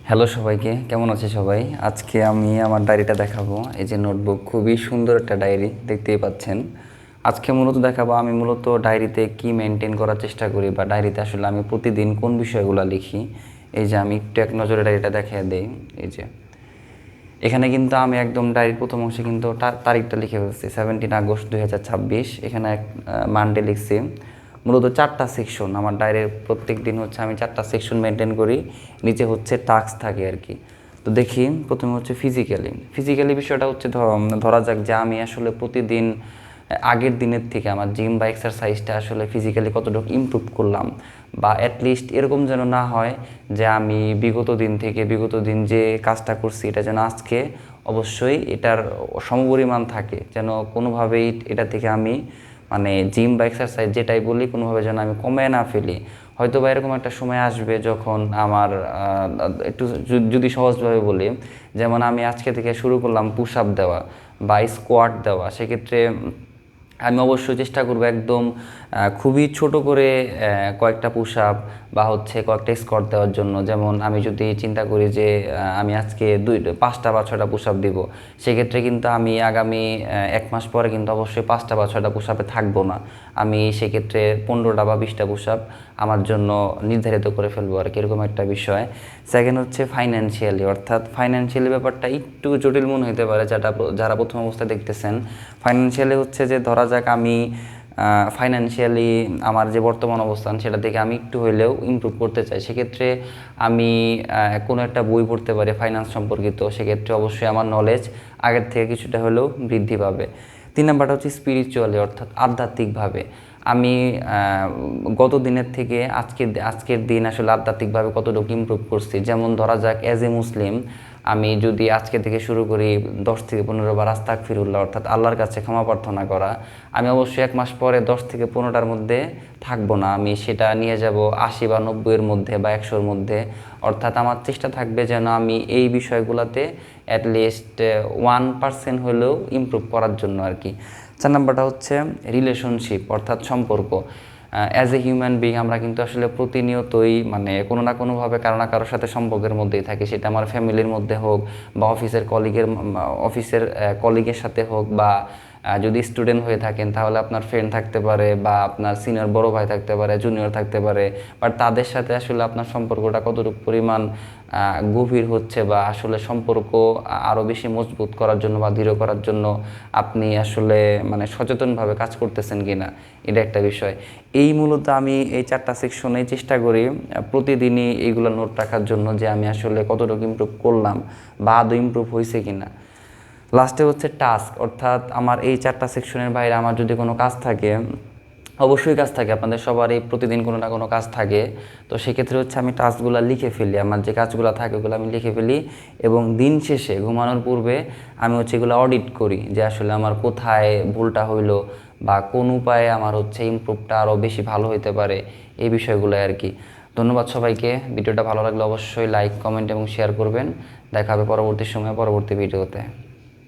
Hello সবাইকে, কেমন আছে সবাই? আজকে আমি আমার ডায়েরিটা দেখাবো। এই যে নোটবুক, খুবই সুন্দর একটা ডায়েরি, দেখতেই পাচ্ছেন। আজকে মূলত দেখাবো আমি মূলত ডায়েরিতে কি মেনটেন করার চেষ্টা করি, বা ডায়েরিতে আসলে আমি প্রতিদিন কোন বিষয়গুলো লিখি। এই যে আমি একটু এক নজরে ডায়েরিটা দেখিয়ে দিই। এই যে এখানে কিন্তু আমি একদম ডায়েরির প্রথম অংশে কিন্তু তারিখটা লিখে ফেলছি 17 আগস্ট 2026। এখানে এক মানডে লিখছি। মূলত 4টা সেকশন আমার ডায়েরির, প্রত্যেক দিন হচ্ছে আমি 4টা সেকশন মেনটেন করি। নিচে হচ্ছে টাস্ক থাকে আর কি। তো দেখি, প্রথমে হচ্ছে ফিজিক্যালি বিষয়টা হচ্ছে ধরা যাক যে আমি আসলে প্রতিদিন আগের দিনের থেকে আমার জিম বা এক্সারসাইজটা আসলে ফিজিক্যালি কতটুকু ইমপ্রুভ করলাম, বা অ্যাটলিস্ট এরকম যেন না হয় যে আমি বিগত দিন যে কাজটা করছি এটা যেন আজকে অবশ্যই এটার সমপরিমাণ থাকে, যেন কোনোভাবেই এটা থেকে আমি মানে জিম বা এক্সারসাইজ যেটাই বলি কোনোভাবে যেন আমি কমে না ফেলি। হয়তো বা এরকম একটা সময় আসবে যখন আমার একটু যদি সহজভাবে বলি, যেমন আমি আজকে থেকে শুরু করলাম পুশ আপ দেওয়া বা স্কোয়াট দেওয়া, সেক্ষেত্রে আমি অবশ্যই চেষ্টা করবো একদম খুবই ছোট করে কয়েকটা পুশ আপ বা হচ্ছে কয়েকটা স্কোয়াট দেওয়ার জন্য। যেমন আমি যদি চিন্তা করি যে আমি আজকে 5টা বা 6টা পুশ আপ দিব, সেক্ষেত্রে কিন্তু আমি আগামী 1 মাস পরে কিন্তু অবশ্যই 5টা বা 6টা পুশ আপে থাকবো না। আমি সেক্ষেত্রে 15টা বা 20টা পুশ আপ আমার জন্য নির্ধারিত করে ফেলবো আর কি, এরকম একটা বিষয়। সেকেন্ড হচ্ছে ফাইন্যান্সিয়ালি, অর্থাৎ ফাইন্যান্সিয়ালি ব্যাপারটা একটু জটিল মনে হতে পারে যারা প্রথম অবস্থায় দেখতেছেন। ফাইন্যান্সিয়ালি হচ্ছে যে ধরা যাক আমি ফাইন্যান্সিয়ালি আমার যে বর্তমান অবস্থান সেটা থেকে আমি একটু হইলেও ইমপ্রুভ করতে চাই, সেক্ষেত্রে আমি কোনো একটা বই পড়তে পারি ফাইন্যান্স সম্পর্কিত, সেক্ষেত্রে অবশ্যই আমার নলেজ আগের থেকে কিছুটা হলেও বৃদ্ধি পাবে। 3 নাম্বারটা হচ্ছে স্পিরিচুয়ালি, অর্থাৎ আধ্যাত্মিকভাবে আমি গত দিনের থেকে আজকের দিন আসলে আধ্যাত্মিকভাবে কতটুকু ইমপ্রুভ করছি। যেমন ধরা যাক অ্যাজ এ মুসলিম আমি যদি আজকে থেকে শুরু করি 10 থেকে 15 বার আস্তাগফিরুল্লাহ, অর্থাৎ আল্লাহর কাছে ক্ষমা প্রার্থনা করা, আমি অবশ্যই 1 মাস পরে 10 থেকে 15টার মধ্যে থাকবো না, আমি সেটা নিয়ে যাব 80 বা 90-এর মধ্যে বা 100-এর মধ্যে। অর্থাৎ আমার চেষ্টা থাকবে যেন আমি এই বিষয়গুলোতে অ্যাটলিস্ট 1% হলেও ইমপ্রুভ করার জন্য আর কি। 4 নাম্বারটা হচ্ছে রিলেশনশিপ, অর্থাৎ সম্পর্ক। অ্যাজ এ হিউম্যান বিং আমরা কিন্তু আসলে প্রতিনিয়তই মানে কোনো না কোনোভাবে কারো না কারোর সাথে সম্পর্কের মধ্যেই থাকি, সেটা আমার ফ্যামিলির মধ্যে হোক বা অফিসের কলিগের সাথে হোক, বা যদি স্টুডেন্ট হয়ে থাকেন তাহলে আপনার ফ্রেন্ড থাকতে পারে, বা আপনার সিনিয়র বড় ভাই থাকতে পারে, জুনিয়র থাকতে পারে। বাট তাদের সাথে আসলে আপনার সম্পর্কটা কতটুকু পরিমাণ গভীর হচ্ছে, বা আসলে সম্পর্ক আরও বেশি মজবুত করার জন্য বা দৃঢ় করার জন্য আপনি আসলে মানে সচেতনভাবে কাজ করতেছেন কিনা, এটা একটা বিষয়। এই মূলত আমি এই 4টা সেকশনে চেষ্টা করি প্রতিদিনই এইগুলো নোট রাখার জন্য, যে আমি আসলে কতটুকু ইমপ্রুভ করলাম বা আদৌ ইমপ্রুভ হয়েছে কিনা। লাস্টে হচ্ছে টাস্ক, অর্থাৎ আমার এই 4টা সেকশনের বাইরে আমার যদি কোনো কাজ থাকে, অবশ্যই কাজ থাকে, আপনাদের সবারই প্রতিদিন কোনো না কোনো কাজ থাকে, তো সেক্ষেত্রে হচ্ছে আমি টাস্কগুলো লিখে ফেলি, আমার যে কাজগুলো থাকে ওগুলো আমি লিখে ফেলি, এবং দিন শেষে ঘুমানোর পূর্বে আমি হচ্ছে এগুলো অডিট করি যে আসলে আমার কোথায় ভুলটা হইলো বা কোন উপায়ে আমার হচ্ছে ইমপ্রুভটা আরও বেশি ভালো হতে পারে, এই বিষয়গুলো আর কি। ধন্যবাদ সবাইকে। ভিডিওটা ভালো লাগলে অবশ্যই লাইক, কমেন্ট এবং শেয়ার করবেন। দেখা হবে পরবর্তী সময়ে পরবর্তী ভিডিওতে।